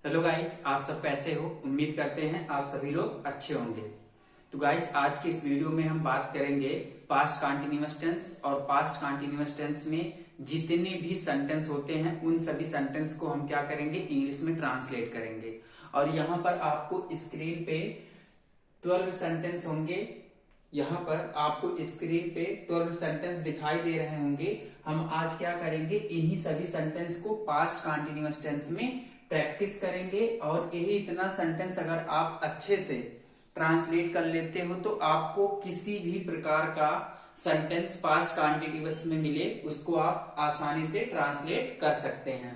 Hello guys, आप सब कैसे हो। उम्मीद करते हैं आप सभी लोग अच्छे होंगे। तो गाइज, आज की इस वीडियो में हम बात करेंगे पास्ट कंटीन्यूअस टेंस। और पास्ट कंटीन्यूअस टेंस में जितने भी सेंटेंस होते हैं उन सभी सेंटेंस को हम क्या करेंगे, इंग्लिश में ट्रांसलेट करेंगे। और यहाँ पर आपको स्क्रीन पे 12 सेंटेंस होंगे। यहाँ पर आपको स्क्रीन पे 12 सेंटेंस दिखाई दे रहे होंगे। हम आज क्या करेंगे, इन्हीं सभी सेंटेंस को पास्ट कंटीन्यूअस टेंस में प्रैक्टिस करेंगे। और यही इतना सेंटेंस अगर आप अच्छे से ट्रांसलेट कर लेते हो तो आपको किसी भी प्रकार का सेंटेंस पास्ट कंटीन्यूअस में मिले उसको आप आसानी से ट्रांसलेट कर सकते हैं।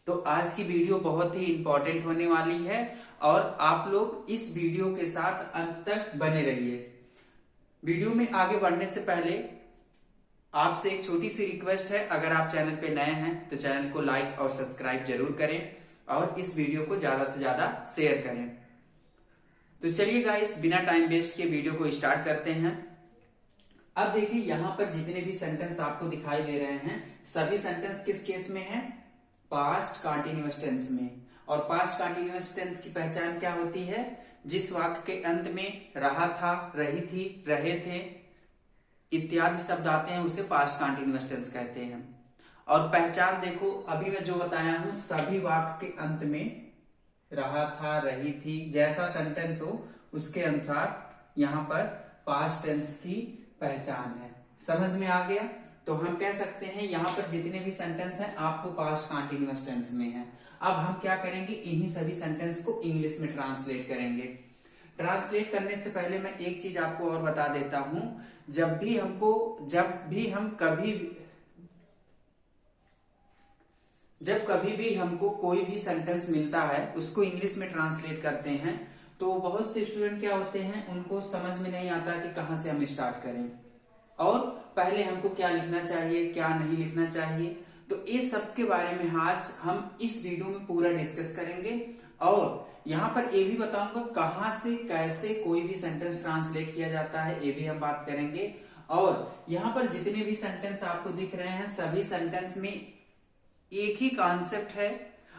तो आज की वीडियो बहुत ही इंपॉर्टेंट होने वाली है और आप लोग इस वीडियो के साथ अंत तक बने रहिए। वीडियो में आगे बढ़ने से पहले आपसे एक छोटी सी रिक्वेस्ट है, अगर आप चैनल पे नए हैं तो चैनल को लाइक और सब्सक्राइब जरूर करें और इस वीडियो को ज्यादा से ज्यादा शेयर करें। तो चलिए गाइस, बिना टाइम वेस्ट किए वीडियो को स्टार्ट करते हैं। अब देखिए, यहां पर जितने भी सेंटेंस आपको दिखाई दे रहे हैं सभी सेंटेंस किस केस में है, पास्ट कंटीन्यूअस टेंस में। और पास्ट कंटीन्यूअस टेंस की पहचान क्या होती है, जिस वाक्य के अंत में रहा था, रही थी, रहे थे इत्यादि शब्द आते हैं उसे पास्ट कंटीन्यूअस टेंस कहते हैं। और पहचान देखो, अभी मैं जो बताया हूं सभी वाक्य के अंत में रहा था, रही थी जैसा सेंटेंस हो उसके अनुसार यहाँ पर पास्ट टेंस की पहचान है। समझ में आ गया। तो हम कह सकते हैं यहाँ पर जितने भी सेंटेंस हैं आपको पास्ट कंटीन्यूअस टेंस में है। अब हम क्या करेंगे, इन्हीं सभी सेंटेंस को इंग्लिश में ट्रांसलेट करेंगे। ट्रांसलेट करने से पहले मैं एक चीज आपको और बता देता हूं, जब भी कभी भी हमको कोई भी सेंटेंस मिलता है उसको इंग्लिश में ट्रांसलेट करते हैं तो बहुत से स्टूडेंट क्या होते हैं, उनको समझ में नहीं आता कि कहां से हम स्टार्ट करें और पहले हमको क्या लिखना चाहिए, क्या नहीं लिखना चाहिए। तो ये सब के बारे में आज हम इस वीडियो में पूरा डिस्कस करेंगे। और यहाँ पर ये भी बताऊंगा कहां से कैसे कोई भी सेंटेंस ट्रांसलेट किया जाता है, ये भी हम बात करेंगे। और यहाँ पर जितने भी सेंटेंस आपको दिख रहे हैं सभी सेंटेंस में एक ही कॉन्सेप्ट है।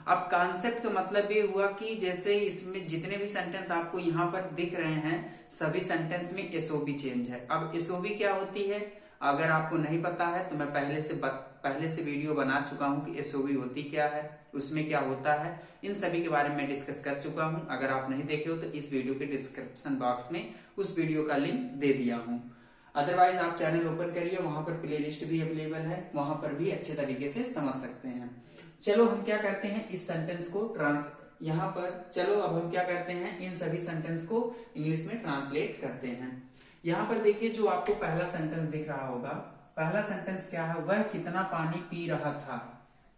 अब कॉन्सेप्ट का मतलब ये हुआ कि जैसे इसमें जितने भी सेंटेंस आपको यहाँ पर दिख रहे हैं सभी सेंटेंस में एसओबी चेंज है। अब एसओबी क्या होती है, अगर आपको नहीं पता है तो मैं पहले से वीडियो बना चुका हूं कि एसओबी होती क्या है, उसमें क्या होता है, इन सभी के बारे में डिस्कस कर चुका हूं। अगर आप नहीं देखे हो तो इस वीडियो के डिस्क्रिप्शन बॉक्स में उस वीडियो का लिंक दे दिया हूं। अदरवाइज आप चैनल ओपन करिए, वहां पर प्लेलिस्ट भी अवेलेबल है, वहां पर भी अच्छे तरीके से समझ सकते हैं। चलो हम क्या करते हैं, इस सेंटेंस को अब हम क्या करते हैं, इन सभी सेंटेंस को इंग्लिश में ट्रांसलेट करते हैं। यहाँ पर देखिए, जो आपको पहला सेंटेंस दिख रहा होगा, पहला सेंटेंस क्या है, वह कितना पानी पी रहा था।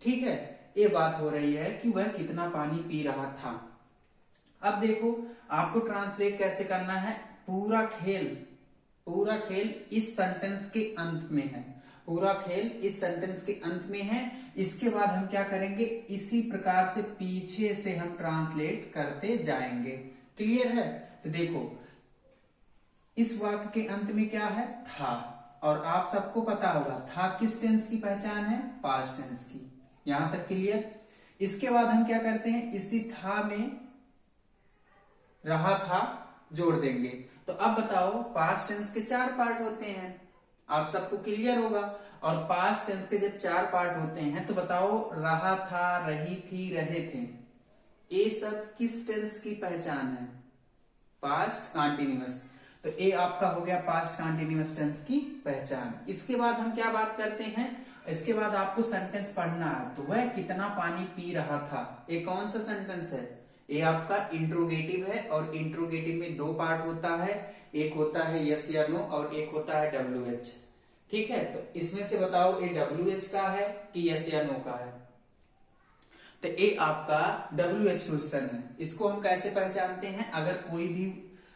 ठीक है, ये बात हो रही है कि वह कितना पानी पी रहा था। अब देखो आपको ट्रांसलेट कैसे करना है, पूरा खेल इस सेंटेंस के अंत में है, पूरा खेल इस सेंटेंस के अंत में है। इसके बाद हम क्या करेंगे, इसी प्रकार से पीछे से हम ट्रांसलेट करते जाएंगे। क्लियर है। तो देखो इस वाक्य के अंत में क्या है, था, और आप सबको पता होगा था किस टेंस की पहचान है, पास्ट टेंस की। यहां तक क्लियर। इसके बाद हम क्या करते हैं, इसी था में रहा था जोड़ देंगे। तो अब बताओ, पास्ट टेंस के 4 पार्ट होते हैं, आप सबको क्लियर होगा। और पास्ट टेंस के जब 4 पार्ट होते हैं तो बताओ, रहा था, रही थी, रहे थे, ये सब किस टेंस की पहचान है, पास्ट कंटीन्यूअस। तो ये आपका हो गया पास्ट कंटीन्यूअस टेंस की पहचान। इसके बाद हम क्या बात करते हैं, इसके बाद आपको सेंटेंस पढ़ना है। तो वह कितना पानी पी रहा था, ये कौन सा सेंटेंस है, ये आपका इंट्रोगेटिव है। और इंट्रोगेटिव में 2 पार्ट होता है, एक होता है यस या नो और एक होता है WH। ठीक है, तो इसमें से बताओ ये WH का है कि यस या नो का है। तो ये आपका WH क्वेश्चन है। इसको हम कैसे पहचानते हैं,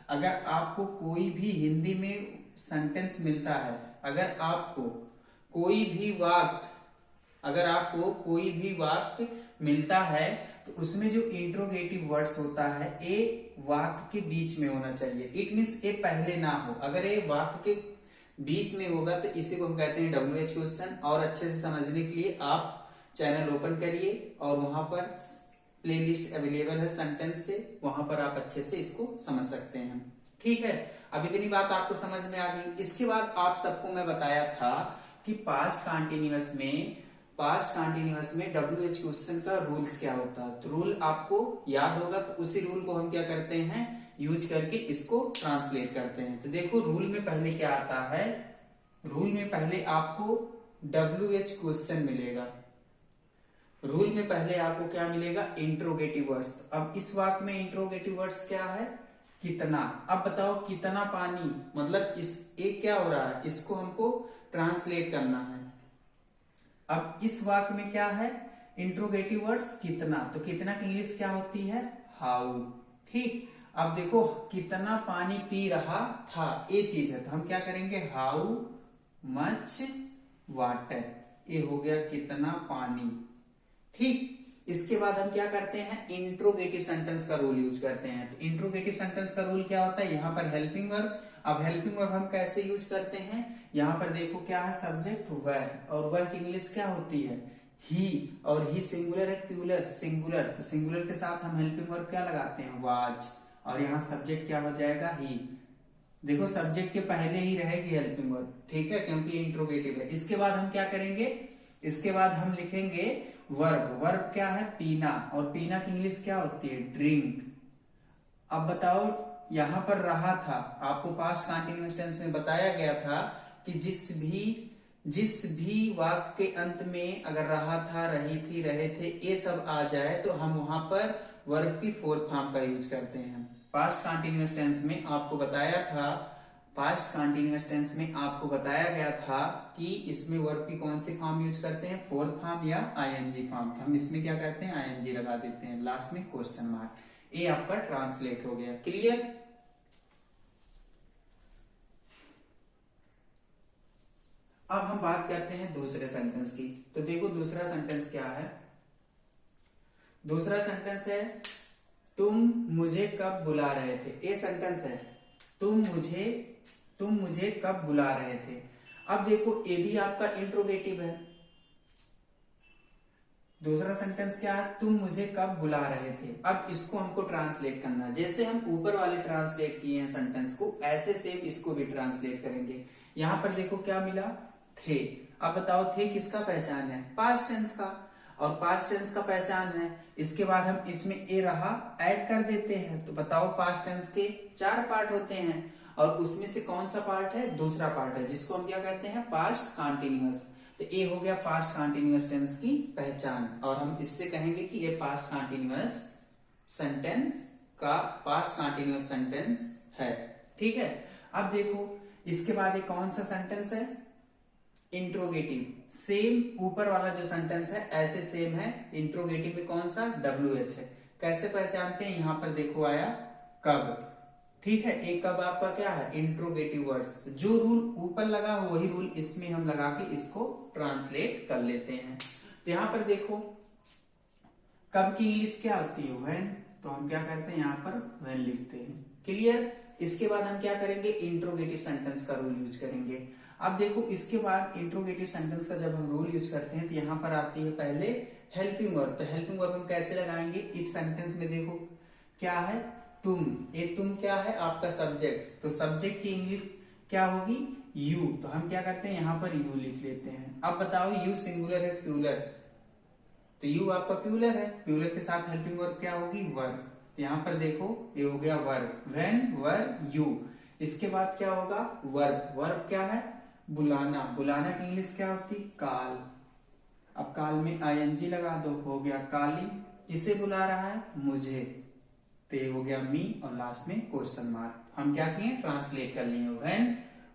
अगर आपको कोई भी हिंदी में सेंटेंस मिलता है, अगर आपको कोई भी वाक्य मिलता है तो उसमें जो इंट्रोगेटिव वर्ड्स होता है ये वाक्य के बीच में होना चाहिए। इट मीन्स ये पहले ना हो, अगर ये वाक्य के बीच में होगा तो इसी को हम कहते हैं WH क्वेश्चन। और अच्छे से समझने के लिए आप चैनल ओपन करिए और वहां पर प्लेलिस्ट अवेलेबल है सेंटेंस से, वहां पर आप अच्छे से इसको समझ सकते हैं। ठीक है, अब इतनी बात आपको समझ में आ गई। इसके बाद आप सबको मैं बताया था कि पास्ट कॉन्टिन्यूअस में WH क्वेश्चन का रूल्स क्या होता है। तो रूल आपको याद होगा, तो उसी रूल को हम क्या करते हैं, यूज करके इसको ट्रांसलेट करते हैं। तो देखो रूल में पहले क्या आता है, रूल में पहले आपको WH क्वेश्चन मिलेगा। रूल में पहले आपको क्या मिलेगा, इंट्रोगेटिव वर्ड्स। अब इस वाक्य में इंट्रोगेटिव वर्ड्स क्या है, कितना। अब बताओ कितना पानी, मतलब इस एक क्या हो रहा है, इसको हमको ट्रांसलेट करना है। अब इस वाक्य में क्या है, इंट्रोगेटिव वर्ड्स कितना, तो कितना की इंग्लिश क्या होती है, हाउ। ठीक, अब देखो कितना पानी पी रहा था, ये चीज है, तो हम क्या करेंगे, हाउ मच वाटर, ये हो गया कितना पानी। ठीक, इसके बाद हम क्या करते हैं, इंट्रोगेटिव सेंटेंस का रूल यूज करते हैं। तो इंट्रोगेटिव सेंटेंस का रूल क्या होता है, यहाँ पर हेल्पिंग वर्ब। अब हेल्पिंग वर्ब हम कैसे यूज करते हैं, यहाँ पर देखो क्या है, सब्जेक्ट वेर, और वेर की इंग्लिश क्या होती है, ही, और ही सिंगुलर है प्लूरल, सिंगुलर, तो सिंगुलर के साथ हम हेल्पिंग वर्ब क्या लगाते हैं, वाज, और यहाँ सब्जेक्ट क्या हो जाएगा, ही। देखो सब्जेक्ट के पहले ही रहेगी हेल्पिंग वर्ब, ठीक है, क्योंकि इंट्रोगेटिव है। इसके बाद हम क्या करेंगे, इसके बाद हम लिखेंगे वर्ब। वर्ब क्या है, पीना, और पीना की इंग्लिश क्या होती है, ड्रिंक। अब बताओ यहां पर रहा था, आपको पास्ट कंटीन्यूअस टेंस में बताया गया था कि जिस भी वाक्य के अंत में अगर रहा था, रही थी, रहे थे, ये सब आ जाए तो हम वहां पर वर्ब की फोर्थ फॉर्म का यूज करते हैं। पास्ट कंटीन्यूअस टेंस में आपको बताया था, पास्ट कंटीन्यूअस टेंस में आपको बताया गया था कि इसमें वर्ब की कौन सी फॉर्म यूज करते हैं, फोर्थ फॉर्म या आईएनजी फॉर्म। तो हम इसमें क्या करते हैं, आईएनजी लगा देते हैं, लास्ट में क्वेश्चन मार्क। ये आपका ट्रांसलेट हो गया, क्लियर। अब हम बात करते हैं दूसरे सेंटेंस की। तो देखो दूसरा सेंटेंस क्या है, दूसरा सेंटेंस है तुम मुझे कब बुला रहे थे। ये सेंटेंस है, तुम मुझे कब बुला रहे थे। अब देखो ये भी आपका इंट्रोगेटिव है। दूसरा सेंटेंस क्या है, तुम मुझे कब बुला रहे थे। अब इसको हमको ट्रांसलेट करना है, जैसे हम ऊपर वाले ट्रांसलेट किए हैं सेंटेंस को, ऐसे सेम इसको भी ट्रांसलेट करेंगे। यहां पर देखो क्या मिला, थे। अब बताओ थे किसका पहचान है, पास्ट टेंस का, और पास्ट टेंस का पहचान है। इसके बाद हम इसमें ए रहा ऐड कर देते हैं। तो बताओ पास्ट टेंस के 4 पार्ट होते हैं, और उसमें से कौन सा पार्ट है, दूसरा पार्ट है, जिसको हम क्या कहते हैं, पास्ट कंटीन्यूअस। तो ये हो गया पास्ट कंटीन्यूअस टेंस की पहचान, और हम इससे कहेंगे कि ये पास्ट कंटीन्यूअस सेंटेंस का पास्ट कंटीन्यूअस सेंटेंस है। ठीक है, अब देखो इसके बाद एक कौन सा सेंटेंस है, इंट्रोगेटिव। सेम ऊपर वाला जो सेंटेंस है ऐसे सेम है, इंट्रोगेटिव में कौन सा, WH है। कैसे पहचानते हैं, यहां पर देखो आया कब। ठीक है, एक कब आपका क्या है, इंट्रोगेटिव वर्ड्स। जो रूल ऊपर लगा वही रूल इसमें हम लगा के इसको ट्रांसलेट कर लेते हैं। तो यहां पर देखो कब की इंग्लिश क्या होती है, व्हेन। तो हम क्या करते हैं, यहाँ पर व्हेन लिखते हैं, क्लियर। इसके बाद हम क्या करेंगे, इंट्रोगेटिव सेंटेंस का रूल यूज करेंगे। अब देखो इसके बाद इंट्रोगेटिव सेंटेंस का जब हम रूल यूज करते हैं तो यहाँ पर आती है पहले हेल्पिंग वर्ब। तो हेल्पिंग वर्ब हम कैसे लगाएंगे, इस सेंटेंस में देखो क्या है, तुम। ये तुम क्या है, आपका सब्जेक्ट। तो सब्जेक्ट की इंग्लिश क्या होगी, यू। तो हम क्या करते हैं, यहाँ पर यू लिख लेते हैं। अब बताओ यू सिंगुलर है प्लूरल, तो यू आपका प्लूरल है, प्लूरल के साथ हेल्पिंग वर्ब क्या होगी, वर। तो यहाँ पर देखो ये हो गया वर्ब, व्हेन वर यू। इसके बाद क्या होगा, वर्ब। वर्ब क्या है, बुलाना। बुलाना की इंग्लिश क्या होती, काल। अब काल में आईएनजी लगा दो, हो गया काली। किसे बुला रहा है, मुझे। तो ये हो गया मी, और लास्ट में क्वेश्चन मार्क। हम क्या किए, ट्रांसलेट कर लिए,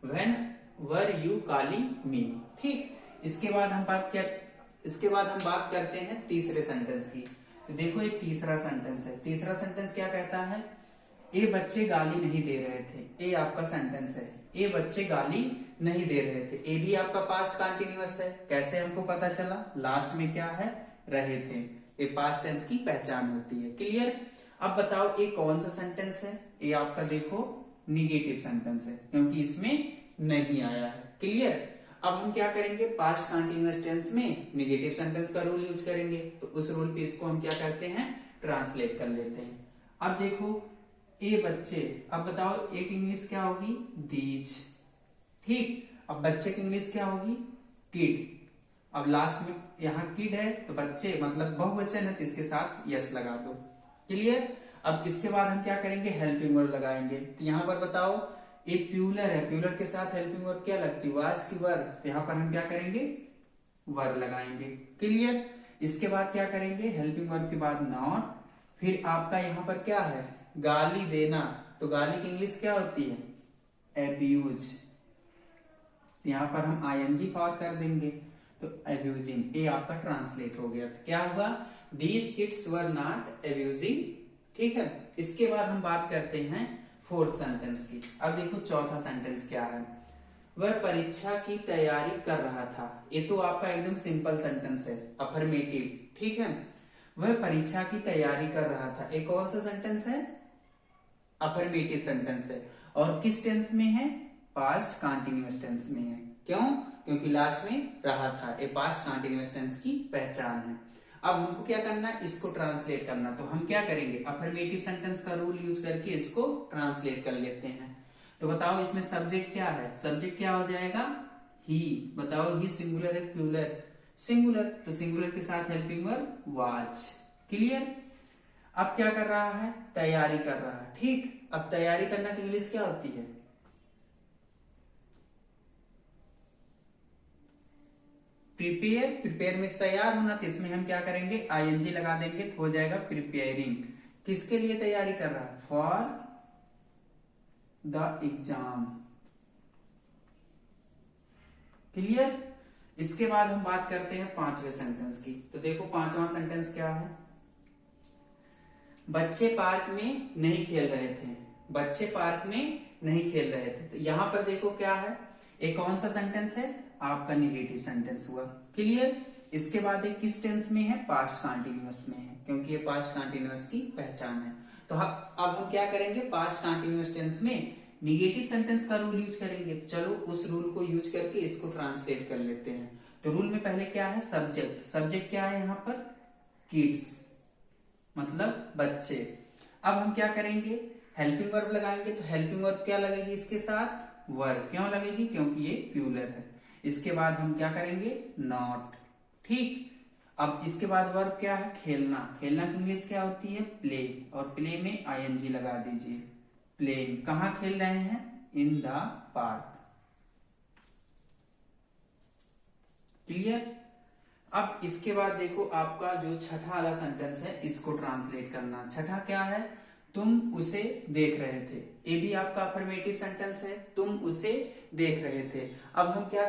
व्हेन वर यू काली मी। ठीक, इसके बाद हम बात करते हैं तीसरे सेंटेंस की। तो देखो एक तीसरा सेंटेंस है। तीसरा सेंटेंस क्या कहता है, ये बच्चे गाली नहीं दे रहे थे। ये आपका सेंटेंस है, ये बच्चे गाली नहीं दे रहे थे। ये भी आपका पास्ट कंटीन्यूअस है। कैसे हमको पता चला, लास्ट में क्या है, रहे थे। ये पास्ट टेंस की पहचान होती है, क्लियर। अब बताओ ये कौन सा सेंटेंस है, ये आपका देखो निगेटिव सेंटेंस है, क्योंकि इसमें नहीं आया है, क्लियर। अब हम क्या करेंगे, पास्ट कंटीन्यूअस टेंस में निगेटिव सेंटेंस का रूल यूज करेंगे। तो उस रूल पे इसको हम क्या करते हैं, ट्रांसलेट कर लेते हैं। अब देखो ए बच्चे, अब बताओ एक इंग्लिश क्या होगी, दीज। ठीक, अब बच्चे की इंग्लिश क्या होगी, किड। अब लास्ट में यहाँ किड है तो बच्चे मतलब बहुवचन है तो इसके साथ यस लगा दो। क्लियर। अब इसके बाद हम क्या करेंगे, हेल्पिंग वर्ब लगाएंगे। तो यहाँ पर बताओ ए प्यूलर है, प्यूलर के साथ हेल्पिंग वर्ब क्या लगती है, वाज की वर्ब। तो यहाँ पर हम क्या करेंगे, वर्ब लगाएंगे। क्लियर। इसके बाद क्या करेंगे, हेल्पिंग वर्ब के बाद नॉट, फिर आपका यहाँ पर क्या है, गाली देना। तो गाली की इंग्लिश क्या होती है, एब्यूज। यहाँ पर हम आईएनजी फॉर कर देंगे तो एब्यूजिंग, ये आपका ट्रांसलेट हो गया। तो क्या हुआ, these kids were not abusing. ठीक है। इसके बाद हम बात करते हैं फोर्थ सेंटेंस की। अब देखो चौथा सेंटेंस क्या है, वह परीक्षा की तैयारी कर रहा था। ये तो आपका एकदम सिंपल सेंटेंस है, अफर्मेटिव। ठीक है, वह परीक्षा की तैयारी कर रहा था। एक कौन सा सेंटेंस है, अफर्मेटिव सेंटेंस है। और किस टेंस में है, पास्ट कंटीन्यूअस टेंस में है। क्यों, क्योंकि लास्ट में रहा था। ये पास्ट कंटीन्यूअस टेंस की पहचान है। अब हमको क्या करना है, इसको ट्रांसलेट करना। तो हम क्या करेंगे, अफर्मेटिव सेंटेंस का रूल यूज करके इसको ट्रांसलेट कर लेते हैं। तो बताओ इसमें सब्जेक्ट क्या है, सब्जेक्ट क्या हो जाएगा, ही। बताओ ही सिंगुलर है प्लूरल, सिंगुलर। तो सिंगुलर के साथ हेल्पिंग वर्ब वाज। क्लियर। अब क्या कर रहा है, तैयारी कर रहा है। ठीक, अब तैयारी करना की इंग्लिश क्या होती है, प्रिपेयर। प्रिपेयर में तैयार होना, तो इसमें हम क्या करेंगे, आईएनजी लगा देंगे तो हो जाएगा प्रिपेयरिंग। किसके लिए तैयारी कर रहा है, फॉर द एग्जाम। क्लियर। इसके बाद हम बात करते हैं पांचवें सेंटेंस की। तो देखो पांचवा सेंटेंस क्या है, बच्चे पार्क में नहीं खेल रहे थे। बच्चे पार्क में नहीं खेल रहे थे। तो यहां पर देखो क्या है, एक कौन सा सेंटेंस है, आपका निगेटिव सेंटेंस हुआ। क्लियर। इसके बाद एक किस टेंस में है, पास्ट कंटीन्यूअस में है, क्योंकि ये पास्ट कंटीन्यूअस की पहचान है। तो अब हम क्या करेंगे, पास्ट कंटीन्यूअस टेंस में निगेटिव सेंटेंस का रूल यूज करेंगे। तो चलो उस रूल को यूज करके इसको ट्रांसलेट कर लेते हैं। तो रूल में पहले क्या है, सब्जेक्ट। सब्जेक्ट क्या है यहाँ पर, किड्स, मतलब बच्चे। अब हम क्या करेंगे, हेल्पिंग वर्ब लगाएंगे। तो हेल्पिंग वर्ब क्या लगेगी इसके साथ, वर्ब। क्यों लगेगी, क्योंकि ये प्लूरल है। इसके बाद हम क्या करेंगे, नॉट। ठीक। अब इसके बाद वर्ब क्या है, खेलना। खेलना की इंग्लिश क्या होती है, प्ले। और प्ले में आईएनजी लगा दीजिए, प्लेइंग। कहाँ खेल रहे हैं, इन द पार्क। क्लियर। अब इसके बाद देखो आपका जो छठा वाला सेंटेंस है, इसको ट्रांसलेट करना। छठा क्या है, तुम उसे देख रहे थे। ये भी आपका अफर्मेटिव सेंटेंस है, तुम उसे देख रहे थे। अब हम क्या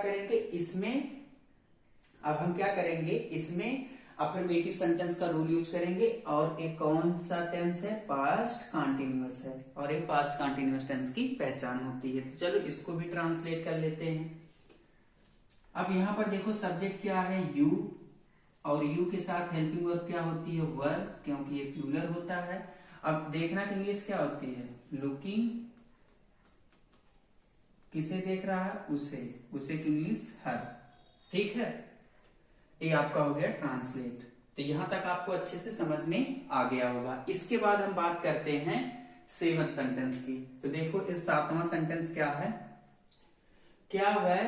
करेंगे इसमें अफर्मेटिव सेंटेंस का रूल यूज करेंगे। और एक कौन सा टेंस है, पास्ट कंटीन्यूअस है। और एक पास्ट कंटीन्यूअस टेंस की पहचान होती है। तो चलो इसको भी ट्रांसलेट कर लेते हैं। अब यहां पर देखो सब्जेक्ट क्या है, यू। और यू के साथ हेल्पिंग वर्ब क्या होती है, वर्ब, क्योंकि ये प्लूरल होता है। अब देखना की इंग्लिश क्या होती है, लुकिंग। किसे देख रहा है, उसे की इंग्लिश हर। ठीक है, ये आपका हो गया ट्रांसलेट। तो यहां तक आपको अच्छे से समझ में आ गया होगा। इसके बाद हम बात करते हैं सेवंथ सेंटेंस की। तो देखो इस सातवां सेंटेंस क्या है, क्या वह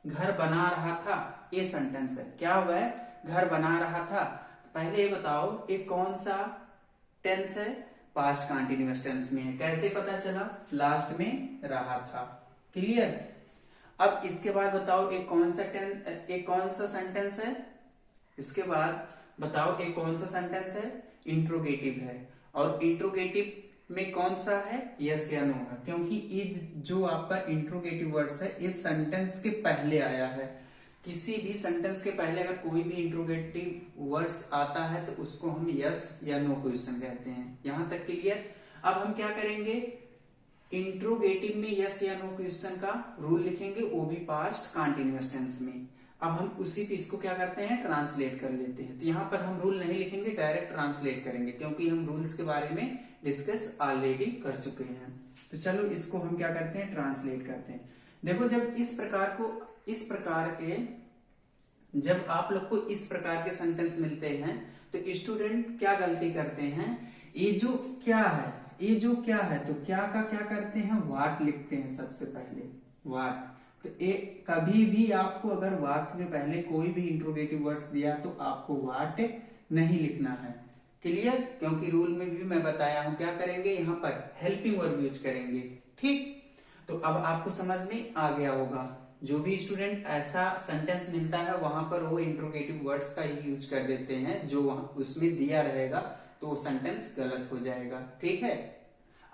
घर बना रहा था। ये सेंटेंस है, क्या वह घर बना रहा था। पहले ये बताओ एक कौन सा टेंस है, पास्ट कंटीन्यूअस टेंस में है। कैसे पता चला, लास्ट में रहा था। क्लियर। अब इसके बाद बताओ एक कौन सा सेंटेंस है, इसके बाद बताओ एक कौन सा सेंटेंस है, इंट्रोगेटिव है। और इंट्रोगेटिव में कौन सा है, यस या नो है। क्योंकि ये जो आपका इंट्रोगेटिव वर्ड्स है, इस सेंटेंस के पहले आया है। किसी भी सेंटेंस के पहले अगर कोई भी इंट्रोगेटिव वर्ड्स आता है तो उसको हम यस या नो क्वेश्चन कहते हैं। यहां तक क्लियर। अब हम क्या करेंगे, इंट्रोगेटिव में यस या नो क्वेश्चन का रूल लिखेंगे, वो भी पास्ट कंटीन्यूअस टेंस में। अब हम उसी पे इसको क्या करते हैं, ट्रांसलेट कर लेते हैं। तो यहाँ पर हम रूल नहीं लिखेंगे, डायरेक्ट ट्रांसलेट करेंगे, क्योंकि हम रूल्स के बारे में डिस्कस ऑलरेडी कर चुके हैं। तो चलो इसको हम क्या करते हैं, ट्रांसलेट करते हैं। देखो जब आप लोग को इस प्रकार के सेंटेंस मिलते हैं तो स्टूडेंट क्या गलती करते हैं, ये जो क्या है तो क्या का क्या करते हैं, वाट लिखते हैं सबसे पहले, वाट। तो कभी भी आपको अगर वाक्य के पहले कोई भी इंट्रोगेटिव वर्ड्स दिया तो आपको वाट नहीं लिखना है। क्लियर? क्योंकि रूल में भी मैं बताया हूं क्या करेंगे, यहाँ पर हेल्पिंग वर्ब यूज करेंगे। ठीक, तो अब आपको समझ में आ गया होगा। जो भी स्टूडेंट ऐसा सेंटेंस मिलता है वहां पर वो इंट्रोगेटिव वर्ड्स का ही यूज कर देते हैं, जो वहां उसमें दिया रहेगा तो वो सेंटेंस गलत हो जाएगा। ठीक है,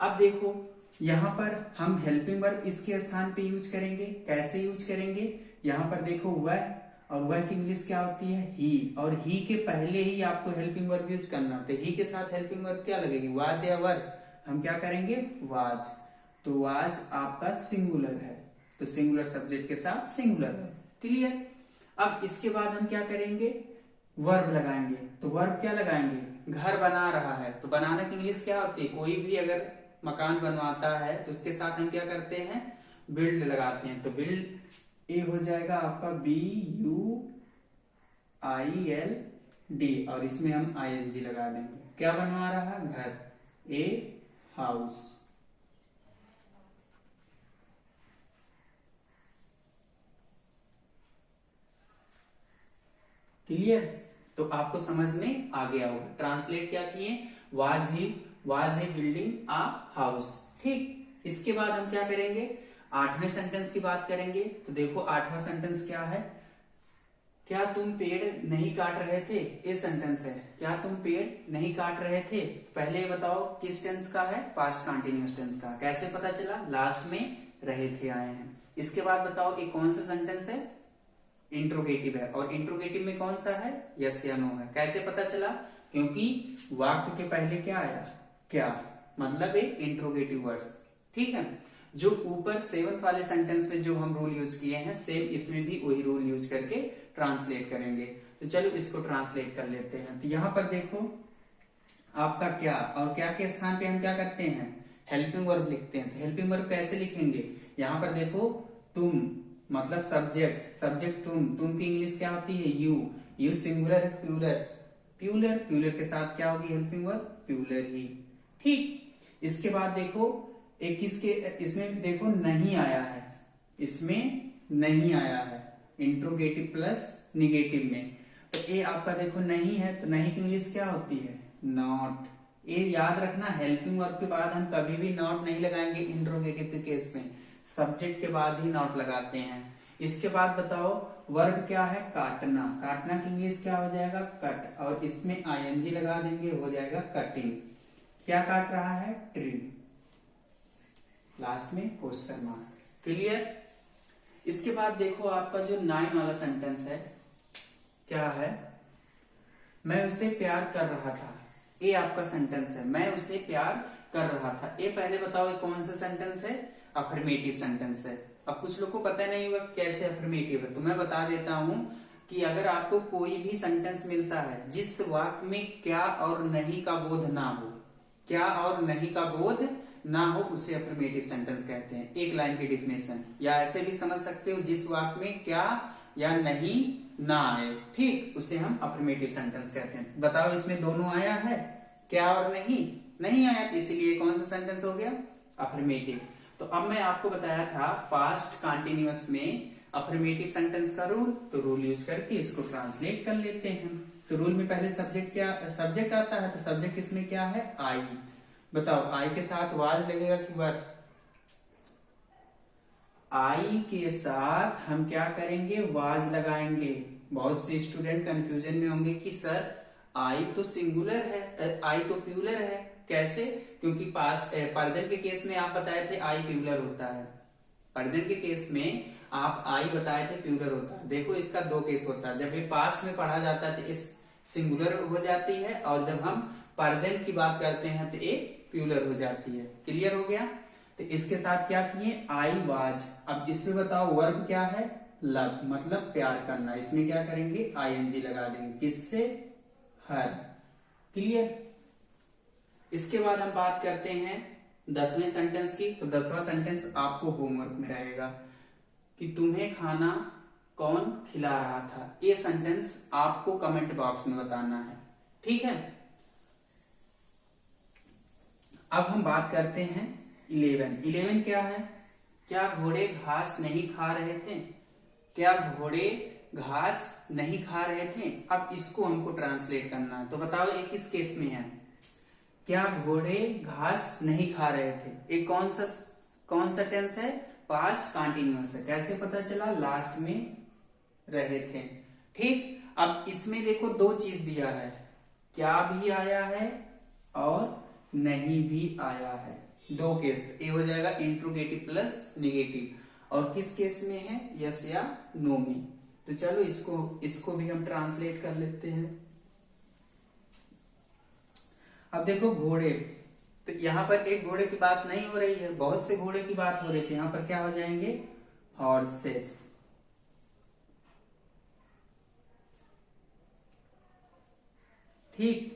अब देखो यहाँ पर हम हेल्पिंग वर्ब इसके स्थान पे यूज करेंगे। कैसे यूज करेंगे, यहाँ पर देखो वह, और वह की इंग्लिश क्या होती है, ही, और ही के पहले ही आपको हेल्पिंग वर्ब यूज करना। तो ही के साथ हेल्पिंग वर्ब क्या लगेगी, वाज या वर। हम क्या करेंगे, वाज। तो वाज आपका सिंगुलर है, तो सिंगुलर सब्जेक्ट के साथ सिंगुलर है। क्लियर? अब इसके बाद हम क्या करेंगे, वर्ब लगाएंगे। तो वर्ब क्या लगाएंगे, घर बना रहा है, तो बनाने की इंग्लिश क्या होती है, कोई भी अगर मकान बनवाता है तो उसके साथ हम क्या करते हैं, बिल्ड लगाते हैं। तो बिल्ड ए हो जाएगा आपका BUILD, और इसमें हम ING लगा देंगे। क्या बनवा रहा, घर, ए हाउस। क्लियर? तो आपको समझ में आ गया होगा। ट्रांसलेट क्या किए, was he building a house. ठीक, इसके बाद हम क्या करेंगे, 8वें सेंटेंस की बात करेंगे। तो देखो 8वां सेंटेंस क्या है, क्या तुम पेड़ नहीं काट रहे थे, ये सेंटेंस है। क्या तुम पेड़ नहीं काट रहे थे, पहले बताओ किस टेंस का है, पास्ट कंटिन्यूअस टेंस का। कैसे पता चला, लास्ट में रहे थे आए हैं। इसके बाद बताओ कि कौन सा सेंटेंस है, इंट्रोगेटिव है, और इंट्रोगेटिव में कौन सा है, यस या नो है। कैसे पता चला, क्योंकि वाक्य के पहले क्या आया, क्या, मतलब एक इंट्रोगेटिव वर्ड्स। ठीक है, जो ऊपर 7th वाले सेंटेंस में जो हम रूल यूज किए हैं, सेम इसमें भी वही रूल यूज करके ट्रांसलेट करेंगे। तो चलो इसको ट्रांसलेट कर लेते हैं। तो यहाँ पर देखो आपका क्या, और क्या के स्थान पे हम क्या करते हैं, हेल्पिंग वर्ब लिखते हैं। तो हेल्पिंग वर्ब कैसे लिखेंगे, यहाँ पर देखो तुम, मतलब सब्जेक्ट तुम की इंग्लिश क्या होती है, यू सिंगुलर प्यूलर के साथ क्या होगी हेल्पिंग वर्ब, प्यूलर ही। ठीक, इसके बाद देखो एक किसके, इसमें देखो नहीं आया है, इसमें नहीं आया है, इंट्रोगेटिव प्लस निगेटिव में। तो ये आपका देखो नहीं है, तो नहीं की इंग्लिश क्या होती है, नॉट। ये याद रखना, हेल्पिंग वर्ब के बाद हम कभी भी नॉट नहीं लगाएंगे इंट्रोगेटिव के केस में, सब्जेक्ट के बाद ही नॉट लगाते हैं। इसके बाद बताओ वर्ब क्या है, काटना की इंग्लिश क्या हो जाएगा, कट, और इसमें ING लगा देंगे, हो जाएगा कटिंग। क्या काट रहा है, ट्री, लास्ट में क्वेश्चन मार्क। क्लियर? इसके बाद देखो आपका जो 9 वाला सेंटेंस है, क्या है, मैं उसे प्यार कर रहा था। ये आपका सेंटेंस है, मैं उसे प्यार कर रहा था। ये पहले बताओ ये कौन सा सेंटेंस है, अफर्मेटिव सेंटेंस है। अब कुछ लोग को पता नहीं होगा कैसे अफर्मेटिव है, तो मैं बता देता हूं कि अगर आपको कोई भी सेंटेंस मिलता है जिस वाक्य में क्या और नहीं का बोध ना हो, क्या और नहीं का बोध ना हो, उसे अफर्मेटिव सेंटेंस कहते हैं। एक लाइन की डिफिनेशन, या ऐसे भी समझ सकते हो, जिस वाक्य में क्या या नहीं ना आए, ठीक, उसे हम अफर्मेटिव सेंटेंस कहते हैं। बताओ इसमें दोनों आया है, क्या और नहीं आया, तो इसीलिए कौन सा सेंटेंस हो गया, अफर्मेटिव। तो अब मैं आपको बताया था पास्ट कंटिन्यूअस में अफर्मेटिव सेंटेंस का रूल, तो रूल यूज करके इसको ट्रांसलेट कर लेते हैं। तो रूल में पहले सब्जेक्ट आता है, तो सब्जेक्ट इसमें क्या है, आई। बताओ आई के साथ वाज लगेगा कि वर, आई के साथ हम क्या करेंगे, वाज लगाएंगे। बहुत से स्टूडेंट कंफ्यूजन में होंगे कि सर आई तो सिंगुलर है, आई तो प्यूलर है, कैसे, क्योंकि प्रेजेंट के केस में आप बताए थे आई प्यूलर होता है, प्रेजेंट के केस में आप आई बताए थे प्यूलर होता है। देखो इसका 2 केस होता है, जब ये पास्ट में पढ़ा जाता है तो इस सिंगुलर हो जाती है, और जब हम प्रेजेंट की बात करते हैं तो ये प्यूलर हो जाती है। क्लियर हो गया? तो इसके साथ क्या किए, आई वाज। अब इसमें बताओ वर्ब क्या है, लव, मतलब प्यार करना। इसमें क्या करेंगे, ING लगा देंगे, किससे, हर। क्लियर? इसके बाद हम बात करते हैं 10वें सेंटेंस की। तो 10वां सेंटेंस आपको होमवर्क में रहेगा कि तुम्हें खाना कौन खिला रहा था। ये सेंटेंस आपको कमेंट बॉक्स में बताना है, ठीक है। अब हम बात करते हैं 11 क्या है? क्या घोड़े घास नहीं खा रहे थे? क्या घोड़े घास नहीं खा रहे थे? अब इसको हमको ट्रांसलेट करना है, तो बताओ ये किस केस में है? क्या घोड़े घास नहीं खा रहे थे? ये कौन सा टेंस है? पास्ट कंटिन्यूअस है। कैसे पता चला? लास्ट में रहे थे। ठीक। अब इसमें देखो दो चीज दिया है, क्या भी आया है और नहीं भी आया है। दो केस, ये हो जाएगा इंट्रोगेटिव प्लस नेगेटिव। और किस केस में है? यस या नो में। तो चलो इसको भी हम ट्रांसलेट कर लेते हैं। अब देखो घोड़े, तो यहाँ पर एक घोड़े की बात नहीं हो रही है, बहुत से घोड़े की बात हो रही थी। यहाँ पर क्या हो जाएंगे? हॉर्सेस। ठीक।